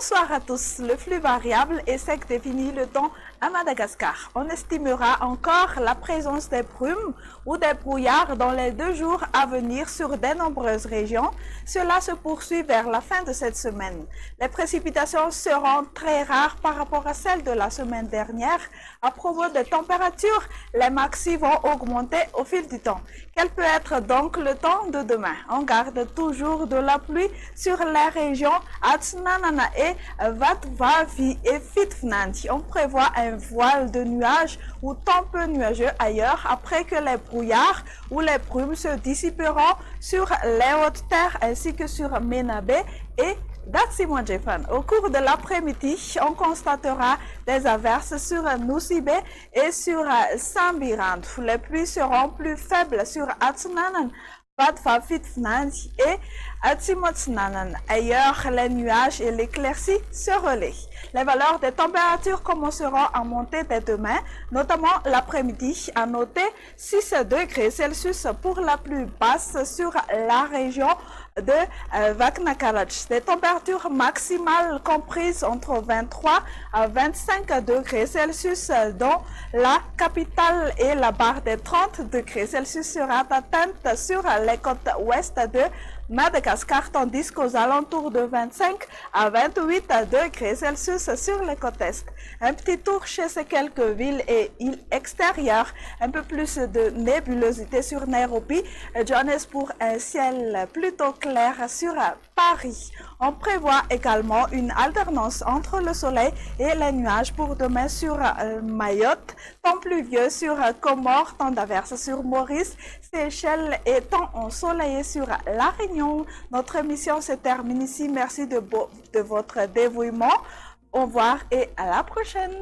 Bonsoir à tous. Le flux variable et sec définit le temps à Madagascar. On estimera encore la présence des brumes ou des brouillards dans les 2 jours à venir sur de nombreuses régions. Cela se poursuit vers la fin de cette semaine. Les précipitations seront très rares par rapport à celles de la semaine dernière. À propos des températures, les maxi vont augmenter au fil du temps. Quel peut être donc le temps de demain? On garde toujours de la pluie sur les régions Atsnanana et Vatvavi et Fitfnanti. On prévoit un voile de nuages ou temps peu nuageux ailleurs après que les brouillards ou les brumes se dissiperont sur les hautes terres ainsi que sur Menabe et Datsimondjefan. Au cours de l'après-midi, on constatera des averses sur Nusibe et sur Sambirand. Les pluies seront plus faibles sur Atsnanan, Vatfafitfnanti et Atsimotsnanan. Ailleurs, les nuages et l'éclaircie se relaient. Les valeurs des températures commenceront à monter dès demain, notamment l'après-midi. À noter 6 degrés Celsius pour la plus basse sur la région de Vaknakarach. Des températures maximales comprises entre 23 à 25 degrés Celsius dans la capitale et la barre des 30 degrés Celsius sera atteinte sur les côtes ouest de Madagascar, tandis qu'aux alentours de 25 à 28 degrés Celsius sur les côtes est. Un petit tour chez ces quelques villes et îles extérieures, un peu plus de nébulosité sur Nairobi, Johannesburg, un ciel plutôt clair sur Paris. On prévoit également une alternance entre le soleil et les nuages pour demain sur Mayotte, temps pluvieux sur Comores, temps d'averse sur Maurice, Seychelles et temps ensoleillé sur La Réunion. Notre émission se termine ici. Merci de votre dévouement. Au revoir et à la prochaine.